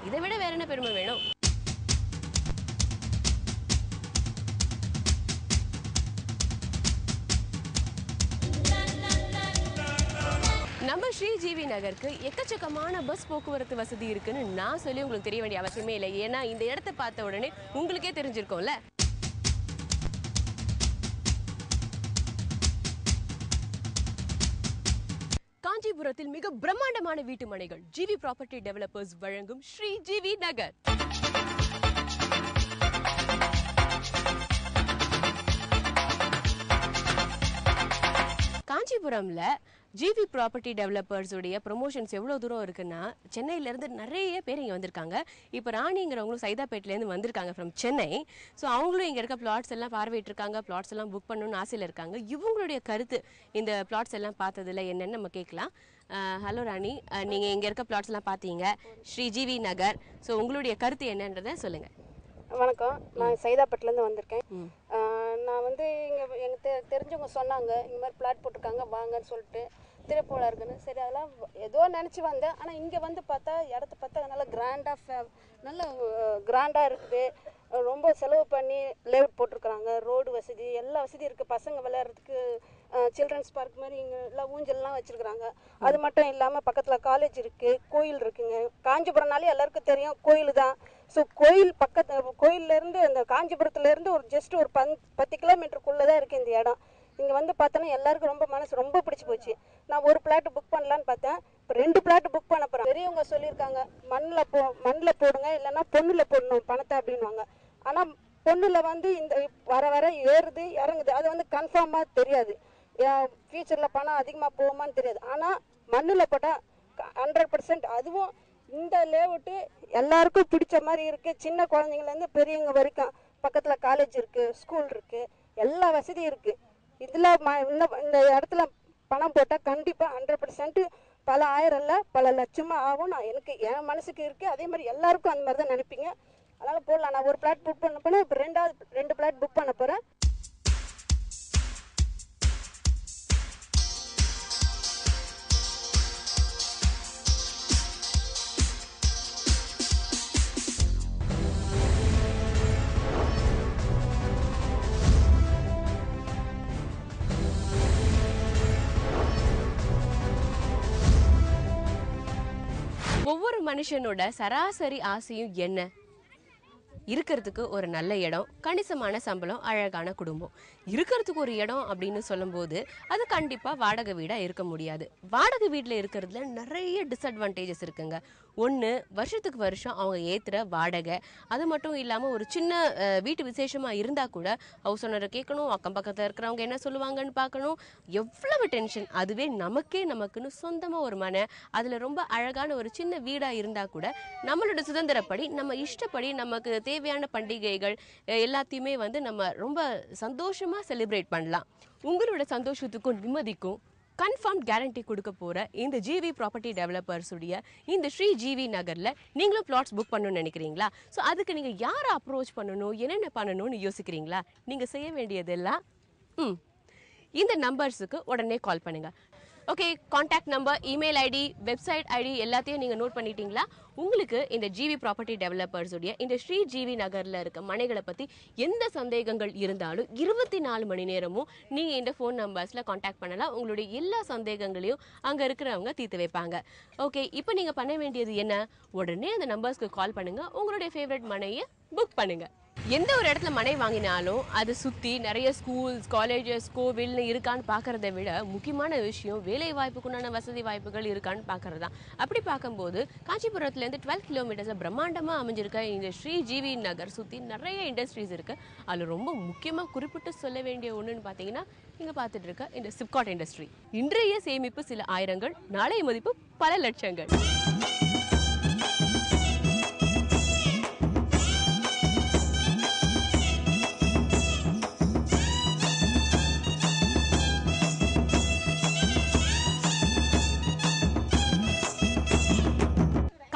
இதை விட வேற என்ன பெருமை வேணும்? நம்ம ஸ்ரீஜீவி நகருக்கு எக்கச்சக்கமான பஸ் போக்குவரத்து வசதி இருக்குன்னு நான் சொல்லி உங்களுக்கு தெரிய வேண்டிய அவசியமே இல்லை. ஏன்னா இந்த இடத்த பார்த்த உடனே உங்களுக்கே தெரிஞ்சிருக்கும்ல. காஞ்சிபுரத்தில் மிக பிரம்மாண்டமான வீட்டு மனைகள் ஜிவி ப்ராப்பர்ட்டி டெவலப்பர்ஸ் வழங்கும் ஸ்ரீஜீவி நகர். காஞ்சிபுரம்ல ஜிவி ப்ராப்பர்ட்டி டெவலப்பர்ஸ் உடைய ப்ரொமோஷன்ஸ் எவ்வளோ தூரம் இருக்குன்னா, சென்னையிலேருந்து நிறைய பேர் இங்கே வந்திருக்காங்க. இப்போ ராணிங்கிறவங்களும் சைதாப்பேட்டிலேருந்து வந்திருக்காங்க ஃப்ரம் சென்னை. ஸோ அவங்களும் இங்கே இருக்க பிளாட்ஸ் எல்லாம் பார்வையிட்டிருக்காங்க, பிளாட்ஸ் எல்லாம் புக் பண்ணணும்னு ஆசையில் இருக்காங்க. இவங்களுடைய கருத்து இந்த பிளாட்ஸ் எல்லாம் பார்த்ததில் என்னென்னு நம்ம கேட்கலாம். ஹலோ ராணி, நீங்கள் இங்கே இருக்க பிளாட்ஸ் எல்லாம் பார்த்தீங்க, ஸ்ரீஜீவி நகர். ஸோ உங்களுடைய கருத்து என்னன்றதை சொல்லுங்கள். வணக்கம், நான் சைதாப்பேட்டிலேருந்து வந்திருக்கேன். நான் வந்து இங்கே எனக்கு தெரிஞ்சவங்க சொன்னாங்க இந்த மாதிரி பிளாட் போட்டிருக்காங்க வாங்கன்னு சொல்லிட்டு, திருப்பூரில் இருக்குன்னு. சரி, அதெல்லாம் ஏதோ நினச்சி வந்தேன். ஆனால் இங்கே வந்து பார்த்தா இடத்த பார்த்தா நல்லா கிராண்டாக இருக்குது. ரொம்ப செலவு பண்ணி லேஅவுட் போட்டிருக்குறாங்க. ரோடு வசதி எல்லா வசதியும் இருக்குது. பசங்க விளையாடுறதுக்கு சில்ட்ரன்ஸ் பார்க் மாதிரி இங்கே எல்லாம் ஊஞ்சல்லாம் வச்சுருக்குறாங்க. அது மட்டும் இல்லாமல் பக்கத்தில் காலேஜ் இருக்குது, கோயில் இருக்குங்க. காஞ்சிபுரம்னாலே எல்லாருக்கும் தெரியும் கோயில் தான். ஸோ கோயில் கோயிலேருந்து அந்த காஞ்சிபுரத்துலேருந்து ஒரு ஜஸ்ட் ஒரு 10 கிலோமீட்டருக்குள்ளே தான் இருக்குது இந்த இடம். இங்கே வந்து பார்த்தோன்னா எல்லாருக்கும் மனசு ரொம்ப பிடிச்சி போச்சு. நான் ஒரு பிளாட் புக் பண்ணலான்னு பார்த்தேன், இப்போ 2 பிளாட் புக் பண்ண போகிறேன். பெரியவங்க சொல்லியிருக்காங்க மண்ணில் போடுங்க, இல்லைன்னா பொண்ணில் போடணும் பணத்தை அப்படின்வாங்க. ஆனால் பொண்ணில் வந்து இந்த வர ஏறுது இறங்குது, அது வந்து கன்ஃபார்மாக தெரியாது. ஃபியூச்சரில் பணம் அதிகமாக போகுமான்னு தெரியாது. ஆனால் மண்ணில் போட்டால் 100%. அதுவும் இந்த லேஅவுட்டு எல்லாருக்கும் பிடிச்ச மாதிரி இருக்குது. சின்ன குழந்தைங்கலேருந்து பெரியவங்க வரைக்கும். பக்கத்தில் காலேஜ் இருக்குது, ஸ்கூல் இருக்குது, எல்லா வசதியும் இருக்குது. இதில் இந்த இடத்துல பணம் போட்டால் கண்டிப்பாக 100% பல ஆயிரம் இல்லை பல லட்சமாக ஆகும். எனக்கு என் மனசுக்கு இருக்குது. அதே மாதிரி எல்லாருக்கும் அந்த மாதிரி தான் நினைப்பீங்க. அதனால் போடலாம். நான் ஒரு பிளாட் புக் பண்ண போனேன், இப்போ 2 பிளாட் புக் பண்ண போகிறேன். ஒவ்வொரு மனுஷனோட சராசரி ஆசையும் என்ன? இருக்கிறதுக்கு ஒரு நல்ல இடம், கணிசமான சம்பளம், அழகான குடும்பம். இருக்கிறதுக்கு ஒரு இடம் அப்படின்னு சொல்லும்போது அது கண்டிப்பாக வாடகை வீடாக இருக்க முடியாது. வாடகை வீட்டில் இருக்கிறதுல நிறைய டிஸ்அட்வான்டேஜஸ் இருக்குங்க. ஒன்று, வருஷத்துக்கு வருஷம் அவங்க ஏற்றுற வாடகை. அது மட்டும் இல்லாமல் ஒரு சின்ன வீட்டு விசேஷமாக இருந்தால் கூட ஹவுஸ் ஓனரை கேட்கணும், அக்கம் பக்கத்தில் இருக்கிறவங்க என்ன சொல்லுவாங்கன்னு பார்க்கணும், எவ்வளவு டென்ஷன். அதுவே நமக்குன்னு சொந்தமாக ஒரு மனை, அதில் ரொம்ப அழகான ஒரு சின்ன வீடாக இருந்தால் கூட நம்மளோட சுதந்திரப்படி நம்ம இஷ்டப்படி நமக்கு தேவையான பண்டிகைகள் எல்லாத்தையுமே வந்து நம்ம ரொம்ப சந்தோஷமாக செலிப்ரேட் பண்ணலாம். உங்களோட சந்தோஷத்துக்கும் நிம்மதிக்கும் கன்ஃபார்ம் கேரண்டி கொடுக்க போகிற இந்த ஜிவி ப்ராப்பர்ட்டி டெவலப்பர்ஸ் உடைய இந்த ஸ்ரீஜீவி நகரில் நீங்களும் பிளாட்ஸ் புக் பண்ணணும்னு நினைக்கிறீங்களா? ஸோ அதுக்கு நீங்கள் யாரை அப்ரோச் பண்ணணும், என்னென்ன பண்ணணும்னு யோசிக்கிறீங்களா? நீங்கள் செய்ய வேண்டியதெல்லாம் இந்த நம்பர்ஸுக்கு உடனே கால் பண்ணுங்கள். Okay, contact number, email ID, website ID எல்லாத்தையும் நீங்கள் நோட் பண்ணிட்டீங்களா? உங்களுக்கு இந்த ஜிவி ப்ராப்பர்ட்டி டெவலப்பர்ஸுடைய இந்த ஸ்ரீஜீவி நகரில் இருக்க மனைகளை பற்றி எந்த சந்தேகங்கள் இருந்தாலும் 24 மணி நேரமும் நீங்கள் இந்த ஃபோன் நம்பர்ஸில் கான்டாக்ட் பண்ணலாம். உங்களுடைய எல்லா சந்தேகங்களையும் அங்கே இருக்கிறவங்க தீர்த்து வைப்பாங்க. ஓகே, இப்போ நீங்கள் பண்ண வேண்டியது என்ன? உடனே அந்த நம்பர்ஸ்க்கு கால் பண்ணுங்கள், உங்களுடைய ஃபேவரட் மனையை புக் பண்ணுங்கள். எந்த ஒரு இடத்துல மனை வாங்கினாலும் அதை சுற்றி நிறைய ஸ்கூல்ஸ், காலேஜஸ், கோவில்னு இருக்கான்னு பார்க்குறத விட முக்கியமான விஷயம் வேலை வாய்ப்புக்குண்டான வசதி வாய்ப்புகள் இருக்கான்னு பார்க்குறது தான். அப்படி பார்க்கும்போது காஞ்சிபுரத்துலேருந்து 12 கிலோமீட்டர்ஸில் பிரம்மாண்டமாக அமைஞ்சிருக்க இந்த ஸ்ரீஜீவி நகர் சுற்றி நிறைய இண்டஸ்ட்ரீஸ் இருக்குது. அதில் ரொம்ப முக்கியமாக குறிப்பிட்டு சொல்ல வேண்டிய ஒன்றுன்னு பார்த்தீங்கன்னா, நீங்கள் பார்த்துட்டு இருக்க இந்த சிப்காட் இண்டஸ்ட்ரி. இன்றைய சேமிப்பு சில ஆயிரங்கள், நாளைய மதிப்பு பல லட்சங்கள்.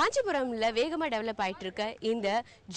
காஞ்சிபுரம்ல வேகமா டெவலப் ஆயிட்டு இருக்க இந்த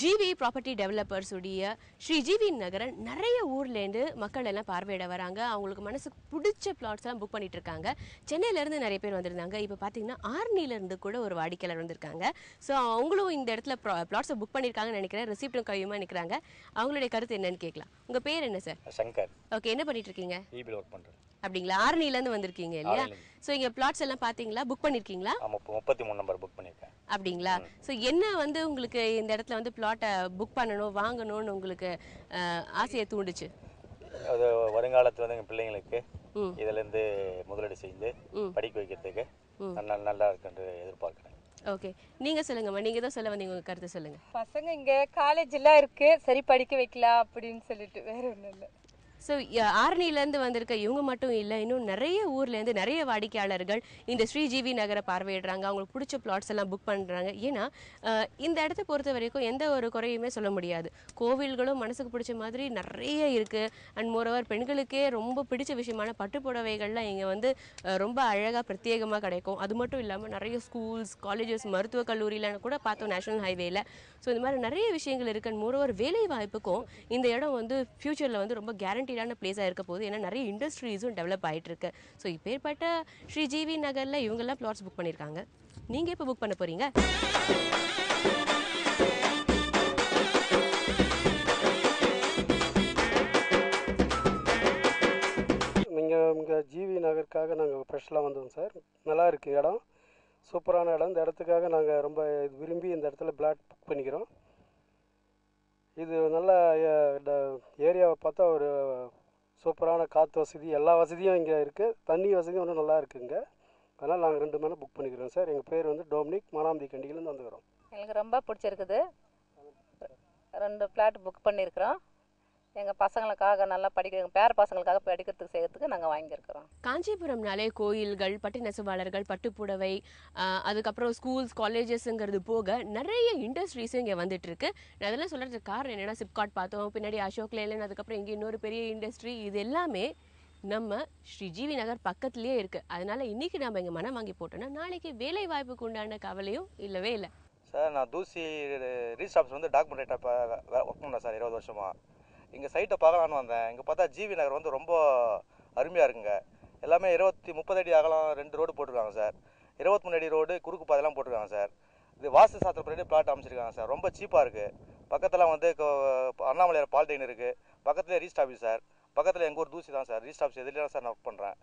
ஜிவி ப்ராப்பர்ட்டி டெவலப்பர்ஸ் உடைய ஸ்ரீ ஜிவி நகரை நிறைய ஊர்ல இருந்து மக்கள் எல்லாம் பார்வையிட வராங்க. அவங்களுக்கு மனசுக்கு பிடிச்ச பிளாட்ஸ் எல்லாம் புக் பண்ணிட்டு இருக்காங்க. சென்னையில இருந்து நிறைய பேர் வந்திருந்தாங்க. இப்போ பாத்தீங்கன்னா ஆர்னில இருந்து கூட ஒரு வாடிக்கையாளர் வந்திருக்காங்க. ஸோ அவங்களும் இந்த இடத்துல பிளாட்ஸை புக் பண்ணியிருக்காங்கன்னு நினைக்கிறேன். ரெசிப்டும் கையுமா நிற்கிறாங்க. அவங்களுடைய கருத்து என்னன்னு கேட்கலாம். உங்க பேர் என்ன சார்? சங்கர். ஓகே, என்ன பண்ணிட்டு இருக்கீங்க? ஈபில் ஒர்க் பண்றேன். அப்படிங்களா? ஆர்னில இருந்து வந்திருக்கீங்க இல்லையா? ஸோ இங்க பிளாட்ஸ் எல்லாம் பாத்தீங்களா? புக் பண்ணிருக்கீங்களா? ஆமா, 33 நம்பர் புக் பண்ணிருக்கேன். அப்படிங்களா? ஸோ என்ன வந்து உங்களுக்கு இந்த இடத்துல வந்து பிளாட்டை புக் பண்ணணும் வாங்கணும்னு உங்களுக்கு ஆசையை தூண்டுச்சு? அது வருங்காலத்தில் வந்து எங்கள் பிள்ளைங்களுக்கு இதிலேருந்து முதலீடு செய்து படிக்க வைக்கிறதுக்கு நல்லா இருக்குன்னு எதிர்பார்க்குறேன். ஓகே, நீங்க சொல்லுங்கம்மா. நீங்க தான் சொல்ல வந்தீங்க, உங்க கருத்தை சொல்லுங்க. பசங்க இங்கே காலேஜ் எல்லாம் இருக்கு, சரி படிக்க வைக்கலாம் அப்படின்னு சொல்லிட்டு, வேற ஒன்றும் இல்லை. ஸோ ஆரணிலேருந்து வந்திருக்க இவங்க மட்டும் இல்லை, இன்னும் நிறைய ஊர்லேருந்து நிறைய வாடிக்கையாளர்கள் இந்த ஸ்ரீ ஜிவி நகரை பார்வையிடுறாங்க. அவங்களுக்கு பிடிச்ச பிளாட்ஸ் எல்லாம் புக் பண்ணுறாங்க. ஏன்னா இந்த இடத்த பொறுத்த வரைக்கும் எந்த ஒரு குறையுமே சொல்ல முடியாது. கோவில்களும் மனசுக்கு பிடிச்ச மாதிரி நிறைய இருக்குது. அண்ட் மோரோவர் பெண்களுக்கே ரொம்ப பிடிச்ச விஷயமான பட்டு புடவைகள்லாம் இங்கே வந்து ரொம்ப அழகாக பிரத்யேகமாக கிடைக்கும். அது மட்டும் இல்லாமல் நிறைய ஸ்கூல்ஸ், காலேஜஸ், மருத்துவக் கல்லூரியில் கூட பார்த்தோம் நேஷனல் ஹைவேல. ஸோ இந்த மாதிரி நிறைய விஷயங்கள் இருக்குது. அண்ட் மோரோவர் வேலை வாய்ப்புக்கும் இந்த இடம் வந்து ஃப்யூச்சரில் வந்து ரொம்ப கேரண்டீடான பிளேஸாக இருக்க போகுது. ஏன்னா நிறைய இண்டஸ்ட்ரீஸும் டெவலப் ஆகிட்டு இருக்கு. ஸோ இப்பேற்பட்ட ஸ்ரீ ஜிவி நகரில் இவங்கெல்லாம் பிளாட்ஸ் புக் பண்ணியிருக்காங்க. நீங்கள் எப்போ புக் பண்ண போகிறீங்க? இங்கே ஜிவி நகருக்காக நாங்கள் ஃப்ரெஷ்ஷாக வந்தோம் சார். நல்லா இருக்குது இடம், சூப்பரான இடம். இந்த இடத்துக்காக நாங்கள் ரொம்ப விரும்பி இந்த இடத்துல பிளாட் புக் பண்ணிக்கிறோம். இது நல்ல ஏரியாவை பார்த்தா ஒரு சூப்பரான காற்று வசதி, எல்லா வசதியும் இங்கே இருக்குது. தண்ணி வசதியும் ஒன்றும் நல்லா இருக்குங்க. அதனால் நாங்கள் 2 மணி புக் பண்ணிக்கிறோம் சார். எங்கள் பேர் வந்து டொமினிக், மானாமதி கண்டிகிலேருந்து வந்துக்கிறோம். எங்களுக்கு ரொம்ப பிடிச்சிருக்குது. 2 பிளாட் புக் பண்ணியிருக்கிறோம். எங்கள் பசங்களுக்காக நல்லா படிக்க, பேர பசங்களுக்காக படிக்கிறதுக்கு செய்கிறதுக்கு நாங்கள் வாங்கியிருக்கிறோம். காஞ்சிபுரம்னாலே கோயில்கள், பட்டு நெசவாளர்கள், பட்டுப்புடவை, அதுக்கப்புறம் ஸ்கூல்ஸ், காலேஜஸ்ங்கிறது போக நிறைய இண்டஸ்ட்ரீஸும் இங்கே வந்துட்டு இருக்கு. நான் அதெல்லாம் சொல்கிறதுக்கு காரணம் என்னென்னா, சிப்காட் பார்த்தோம், பின்னாடி அசோக் லேலன், அதுக்கப்புறம் இங்கே இன்னொரு பெரிய இண்டஸ்ட்ரி. இது எல்லாமே நம்ம ஸ்ரீ ஜிவி நகர் பக்கத்துலேயே இருக்குது. அதனால இன்றைக்கி நம்ம இங்கே மனம் வாங்கி போட்டோன்னா நாளைக்கு வேலை வாய்ப்புக்கு உண்டான கவலையும் இல்லவே இல்லை. சார், நான் தூசி ரீஸ்டாப்ஸ் வந்து டாக்குமெண்ட்டாக ஒர்க் பண்ணேன் சார் 20 வருஷமாக. இங்கே சைட்டை பார்க்கலான்னு வந்தேன். இங்கே பார்த்தா ஜிவி நகர் வந்து ரொம்ப அருமையாக இருக்குங்க. எல்லாமே 20-30 அடி அகலம் 2 ரோடு போட்டிருக்காங்க சார். 23 அடி ரோடு, குறுக்கு பாதையெல்லாம் போட்டிருக்காங்க சார். இது வாஸ்து சாஸ்திரப்படி பிளாட் அமைச்சிருக்காங்க சார். ரொம்ப சீப்பாக இருக்குது. பக்கத்தில் வந்து அண்ணாமலையார் பால்டைன் இருக்குது. பக்கத்தில் ரீஸ்ட் ஆஃபீஸ் சார். பக்கத்தில் எங்கள் ஊர் தூசி தான் சார். ரீஸ்ட் ஆஃபீஸ் எதிரில் தான் சார் நான் ஒர்க் பண்ணுறேன்.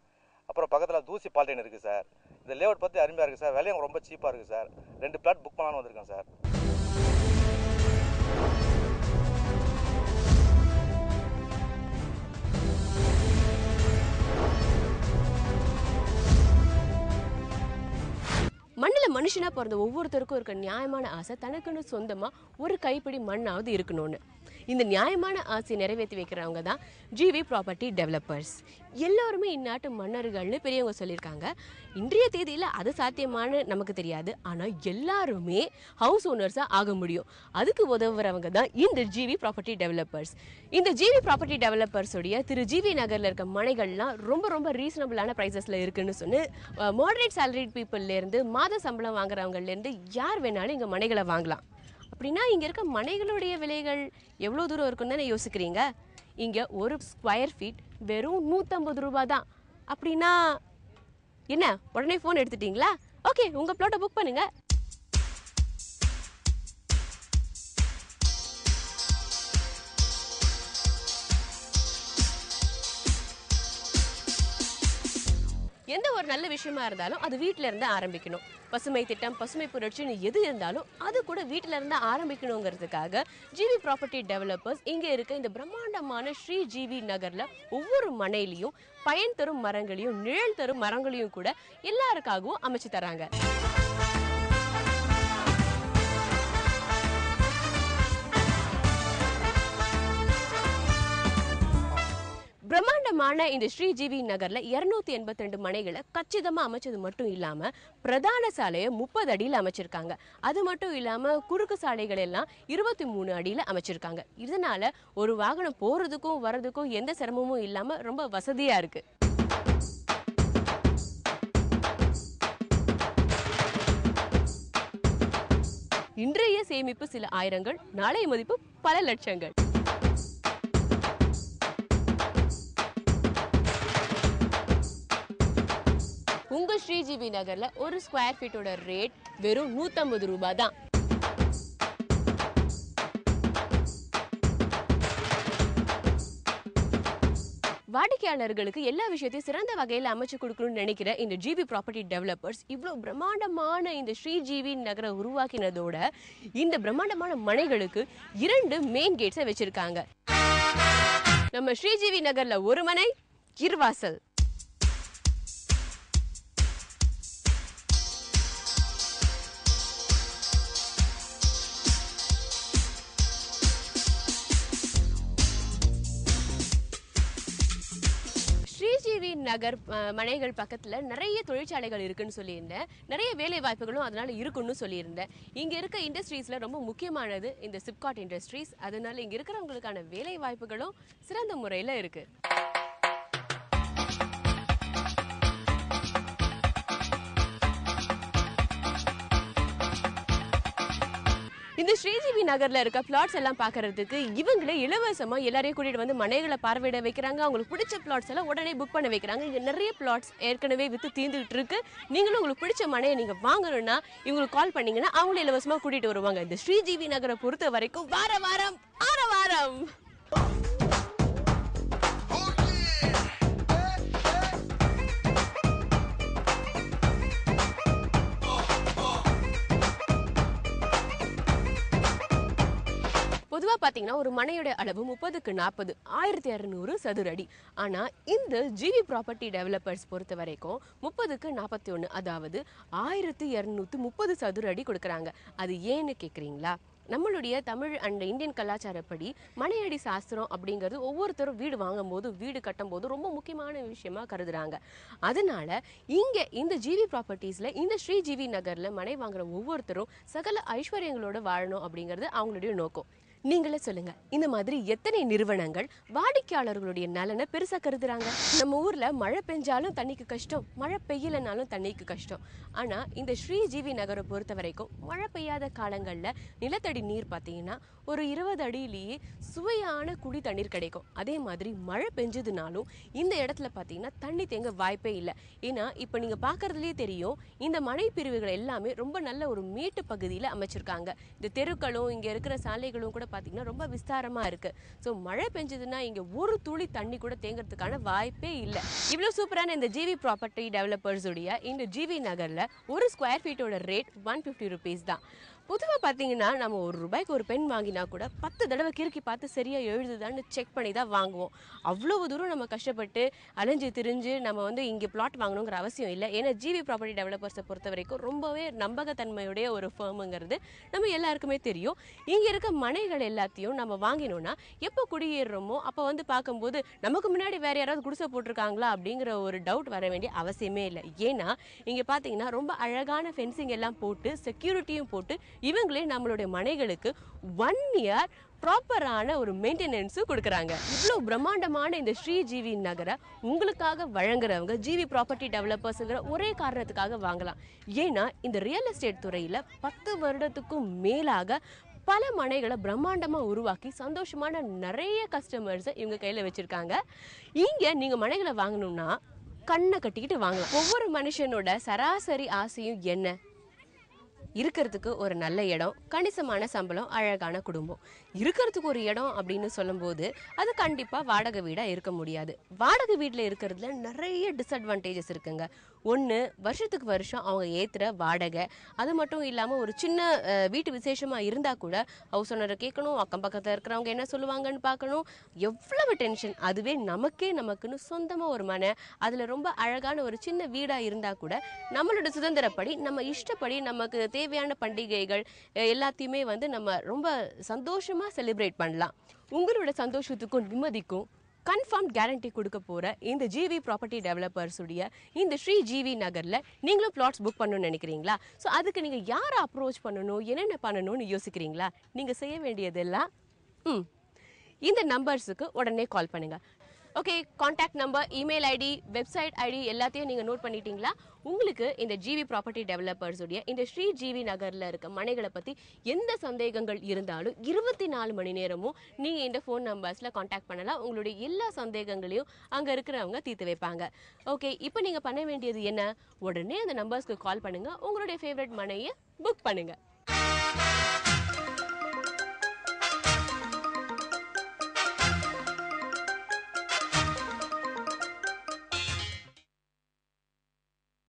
அப்புறம் பக்கத்தில் தூசி பால்டைன் இருக்குது சார். இந்த லேஅவுட் பற்றி அருமையாக இருக்குது சார். விலையும் ரொம்ப சீப்பாக இருக்குது சார். 2 பிளாட் புக் பண்ணலான்னு வந்திருக்கேன் சார். மண்ணில் மனுஷனாக பிறந்த ஒவ்வொருத்தருக்கும் இருக்க நியாயமான ஆசை தனக்குன்னு சொந்தமாக ஒரு கைப்பிடி மண்ணாவது இருக்கணும்னு. இந்த நியாயமான ஆசையை நிறைவேற்றி வைக்கிறவங்க தான் ஜிவி ப்ராப்பர்ட்டி டெவலப்பர்ஸ். எல்லோருமே இந்நாட்டு மன்னர்கள்னு பெரியவங்க சொல்லியிருக்காங்க. இன்றைய தேதியில் அது சாத்தியமானு நமக்கு தெரியாது. ஆனால் எல்லாருமே ஹவுஸ் ஓனர்ஸாக ஆக முடியும். அதுக்கு உதவுறவங்க தான் இந்த ஜிவி ப்ராப்பர்ட்டி டெவலப்பர்ஸ். இந்த ஜிவி ப்ராப்பர்ட்டி டெவலப்பர்ஸுடைய திரு ஜிவி நகரில் இருக்க மனைகள்லாம் ரொம்ப ரொம்ப ரீசனபிளான ப்ரைஸஸில் இருக்குன்னு சொன்னு மாடரேட் சேலரிட் பீப்புள்லேருந்து, மாத சம்பளம் வாங்குறவங்கலேருந்து யார் வேணாலும் இங்கே மனைகளை வாங்கலாம். அப்படின்னா இங்கே இருக்க மனைகளுடைய விலைகள் எவ்வளோ தூரம் இருக்குன்னு தானே யோசிக்கிறீங்க? இங்கே ஒரு ஸ்கொயர் ஃபீட் வெறும் 150 ரூபா தான். அப்படின்னா என்ன, உடனே ஃபோன் எடுத்துட்டீங்களா? ஓகே, உங்கள் பிளாட்டை புக் பண்ணுங்க. எந்த ஒரு நல்ல விஷயமா இருந்தாலும் அது வீட்டில இருந்து ஆரம்பிக்கணும். பசுமை திட்டம், பசுமை புரட்சின்னு எது இருந்தாலும் அது கூட வீட்டில இருந்து ஆரம்பிக்கணுங்கிறதுக்காக ஜிவி ப்ராப்பர்ட்டி டெவலப்பர்ஸ் இங்க இருக்க இந்த பிரம்மாண்டமான ஸ்ரீ ஜிவி நகர்ல ஒவ்வொரு மனையிலையும் பயன் தரும் மரங்களையும் நிழல் தரும் மரங்களையும் கூட எல்லாருக்காகவும் அமைச்சு தராங்க. பிரம்மாண்டமான இந்த ஸ்ரீ ஜிவி நகர்ல 282 மனைகளை கச்சிதமா அமைச்சது மட்டும் இல்லாம பிரதான சாலையை 30 அடியில் அமைச்சிருக்காங்க. அது மட்டும் இல்லாம குறுக்கு சாலைகள் எல்லாம் 23 அடியில் அமைச்சிருக்காங்க. இதனால ஒரு வாகனம் போறதுக்கும் வர்றதுக்கும் எந்த சிரமமும் இல்லாம ரொம்ப வசதியா இருக்கு. இன்றைய சேமிப்பு சில ஆயிரங்கள், நாளைய மதிப்பு பல லட்சங்கள். உங்க ஸ்ரீஜிவி நகர்ல ஒரு ஸ்கொயர் ஃபீட்டோட ரேட் வெறும் 150 ரூபாய் தான். வாடிக்கையாளர்களுக்கு எல்லா விஷயத்தையும் சிறந்த வகையில் அமைச்சு கொடுக்கணும்னு நினைக்கிற இந்த ஜிவி ப்ராப்பர்ட்டி டெவலப்பர்ஸ் இவ்வளவு பிரம்மாண்டமான இந்த ஸ்ரீஜிவி நகரை உருவாக்கினதோட இந்த பிரம்மாண்டமான மனைகளுக்கு 2 மெயின் கேட்ஸை வச்சிருக்காங்க. நம்ம ஸ்ரீஜிவி நகர்ல ஒரு மனை, இருவாசல். ஸ்ரீஜிவி நகர் மனைகள் பக்கத்துல நிறைய தொழிற்சாலைகள் இருக்குன்னு சொல்லியிருந்தேன். நிறைய வேலை வாய்ப்புகளும் அதனால இருக்குன்னு சொல்லியிருந்தேன். இங்க இருக்க இண்டஸ்ட்ரீஸ்ல ரொம்ப முக்கியமானது இந்த சிப்காட் இண்டஸ்ட்ரீஸ். அதனால இங்க இருக்கிறவங்களுக்கான வேலை வாய்ப்புகளும் சிறந்த முறையில இருக்கு. இந்த ஸ்ரீஜிவி நகர்ல இருக்க பிளாட்ஸ் எல்லாம் பாக்குறதுக்கு இவங்களே இலவசமா எல்லாரையும் கூட்டிட்டு வந்து மனைகளை பார்வையிட வைக்கிறாங்க. அவங்களுக்கு பிடிச்ச பிளாட்ஸ் எல்லாம் உடனே புக் பண்ண வைக்கிறாங்க. இங்க நிறைய பிளாட்ஸ் ஏற்கனவே வித்து தீர்ந்துட்டு இருக்கு. நீங்களும் உங்களுக்கு பிடிச்ச மனையை நீங்க வாங்கணும்னா இவங்களுக்கு கால் பண்ணீங்கன்னா அவங்களும் இலவசமா கூட்டிட்டு வருவாங்க. இந்த ஸ்ரீஜிவி நகரை பொறுத்த வரைக்கும் வாரம் ஆரவாரம். பொதுவா பாத்தீங்கன்னா ஒரு மனையோட அளவு 30x40 1200 சதுர அடி. ஆனா இந்த ஜிவி ப்ராப்பர்ட்டி டெவலப்பர்ஸ் பொறுத்த வரைக்கும் 30x41 அதாவது 1230 சதுர அடி கொடுக்குறாங்க. அது ஏன்னு கேக்குறீங்களா? நம்மளுடைய தமிழ் அண்ட் இந்தியன் கலாச்சாரப்படி மனையடி சாஸ்திரம் அப்படிங்கிறது ஒவ்வொருத்தரும் வீடு வாங்கும் போது வீடு கட்டும் போது ரொம்ப முக்கியமான விஷயமா கருதுறாங்க. அதனால இங்க இந்த ஜிவி ப்ராப்பர்ட்டிஸ்ல இந்த ஸ்ரீஜிவி நகர்ல மனை வாங்குற ஒவ்வொருத்தரும் சகல ஐஸ்வர்யங்களோட வாழணும் அப்படிங்கிறது அவங்களுடைய நோக்கம். நீங்களே சொல்லுங்க, இந்த மாதிரி எத்தனை நிறுவனங்கள் வாடிக்கையாளர்களுடைய நலனை பெருசா கருதுறாங்க? நம்ம ஊர்ல மழை பெஞ்சாலும் தண்ணிக்கு கஷ்டம், மழை பெய்யலனாலும் தண்ணிக்கு கஷ்டம். ஆனா இந்த ஸ்ரீஜிவி நகரை பொறுத்த வரைக்கும் மழை பெய்யாத காலங்கள்ல நிலத்தடி நீர் பார்த்தீங்கன்னா ஒரு 20 அடியிலேயே சுவையான குடி தண்ணீர் கிடைக்கும். அதே மாதிரி மழை பெஞ்சதுனாலும் இந்த இடத்துல பார்த்தீங்கன்னா தண்ணி தேங்க வாய்ப்பே இல்லை. ஏன்னா இப்போ நீங்க பார்க்கறதுலேயே தெரியும், இந்த மனை பிரிவுகள் எல்லாமே ரொம்ப நல்ல ஒரு மேட்டு பகுதியில் அமைச்சிருக்காங்க. இந்த தெருக்களும் இங்க இருக்கிற சாலைகளும் கூட பார்த்தீங்கன்னா ரொம்ப விஸ்தாரமா இருக்கு. ஸோ மழை பெஞ்சதுன்னா இங்க ஒரு துளி தண்ணி கூட தேங்கிறதுக்கான வாய்ப்பே இல்லை. இவ்வளவு சூப்பரான இந்த ஜிவி ப்ராப்பர்ட்டி டெவலப்பர்ஸ் உடைய இந்த ஜிவி நகர்ல ஒரு ஸ்கொயர் ஃபீட்டோட ரேட் 150 rupees தான். பொதுவாக பார்த்தீங்கன்னா நம்ம ₹1 ஒரு பென் வாங்கினா கூட 10 தடவை கிறுக்கி பார்த்து சரியா எழுதுதான்னு செக் பண்ணி தான் வாங்குவோம். அவ்வளவு தூரம் நம்ம கஷ்டப்பட்டு அலைஞ்சு திரிஞ்சு நம்ம வந்து இங்கே பிளாட் வாங்கணுங்கிற அவசியம் இல்லை. ஏன்னா ஜிவி ப்ராப்பர்ட்டி டெவலப்பர்ஸை பொறுத்த வரைக்கும் ரொம்பவே நம்பகத்தன்மையுடைய ஒரு ஃபேமுங்கிறது நம்ம எல்லாருக்குமே தெரியும். இங்கே இருக்க மனைகள் எல்லாத்தையும் நம்ம வாங்கினோம்னா எப்போ குடியேறுறோமோ அப்போ வந்து பார்க்கும்போது நமக்கு முன்னாடி வேற யாராவது குடிசை போட்டிருக்காங்களா அப்படிங்கிற ஒரு டவுட் வர வேண்டிய அவசியமே இல்லை. ஏன்னா இங்கே பார்த்தீங்கன்னா ரொம்ப அழகான ஃபென்சிங் எல்லாம் போட்டு செக்யூரிட்டியும் போட்டு இவங்களே நம்மளுடைய மனைகளுக்கு 1 year ப்ராப்பரான ஒரு மெயின்டெனன்ஸும் கொடுக்குறாங்க. இவ்வளோ பிரம்மாண்டமான இந்த ஸ்ரீஜிவி நகரை உங்களுக்காக வழங்குறவங்க ஜிவி ப்ராப்பர்ட்டி டெவலப்பர்ஸுங்கிற ஒரே காரணத்துக்காக வாங்கலாம். ஏன்னா இந்த ரியல் எஸ்டேட் துறையில் 10 வருடத்துக்கும் மேலாக பல மனைகளை பிரம்மாண்டமா உருவாக்கி சந்தோஷமான நிறைய கஸ்டமர்ஸை இவங்க கையில் வச்சிருக்காங்க. இங்கே நீங்கள் மனைகளை வாங்கணும்னா கண்ணை கட்டிக்கிட்டு வாங்கலாம். ஒவ்வொரு மனுஷனோட சராசரி ஆசையும் என்ன? இருக்கிறதுக்கு ஒரு நல்ல இடம், கணிசமான சம்பளம், அழகான குடும்பம். இருக்கிறதுக்கு ஒரு இடம் அப்படின்னு சொல்லும்போது அது கண்டிப்பாக வாடகை வீடாக இருக்க முடியாது. வாடகை வீட்டில் இருக்கிறதுல நிறைய டிஸ்அட்வான்டேஜஸ் இருக்குங்க. ஒன்று, வருஷத்துக்கு வருஷம் அவங்க ஏற்றுற வாடகை. அது மட்டும் இல்லாமல் ஒரு சின்ன வீட்டு விசேஷமாக இருந்தால் கூட ஹவுஸ் ஓனரை கேட்கணும், அக்கம் பக்கத்தில் இருக்கிறவங்க என்ன சொல்லுவாங்கன்னு பார்க்கணும், எவ்வளவு டென்ஷன். அதுவே நமக்குன்னு சொந்தமாக ஒரு மனை, அதில் ரொம்ப அழகான ஒரு சின்ன வீடாக இருந்தால் கூட நம்மளோட சுதந்திரப்படி நம்ம இஷ்டப்படி நமக்கு தேவையான பண்டிகைகள் எல்லாத்தையுமே வந்து நம்ம ரொம்ப சந்தோஷமாக செலிப்ரேட் பண்ணலாம். உங்களோட சந்தோஷத்துக்கும் நிம்மதிக்கும் கன்ஃபார்ம் கேரண்டி கொடுக்க போகிற இந்த ஜிவி ப்ராப்பர்ட்டி டெவலப்பர்ஸ் உடைய இந்த ஸ்ரீ ஜிவி நகரில் நீங்களும் பிளாட்ஸ் புக் பண்ணணும்னு நினைக்கிறீங்களா? ஸோ அதுக்கு நீங்கள் யாரை அப்ரோச் பண்ணணும், என்னென்ன பண்ணணும்னு யோசிக்கிறீங்களா? நீங்கள் செய்ய வேண்டியதெல்லாம் இந்த நம்பர்ஸுக்கு உடனே கால் பண்ணுங்கள். Okay, contact number, email ID, website ID எல்லாத்தையும் நீங்கள் நோட் பண்ணிட்டீங்களா? உங்களுக்கு இந்த ஜிவி ப்ராப்பர்ட்டி டெவலப்பர்ஸ் உடைய இந்த ஸ்ரீ ஜிவி நகரில் இருக்க மனைகளை பற்றி எந்த சந்தேகங்கள் இருந்தாலும் 24 மணி நேரமும் நீங்கள் இந்த ஃபோன் நம்பர்ஸில் காண்டாக்ட் பண்ணலாம். உங்களுடைய எல்லா சந்தேகங்களையும் அங்கே இருக்கிறவங்க தீர்த்து வைப்பாங்க. ஓகே, இப்போ நீங்கள் பண்ண வேண்டியது என்ன? உடனே அந்த நம்பர்ஸ்க்கு கால் பண்ணுங்கள், உங்களுடைய ஃபேவரட் மனையை புக் பண்ணுங்கள்.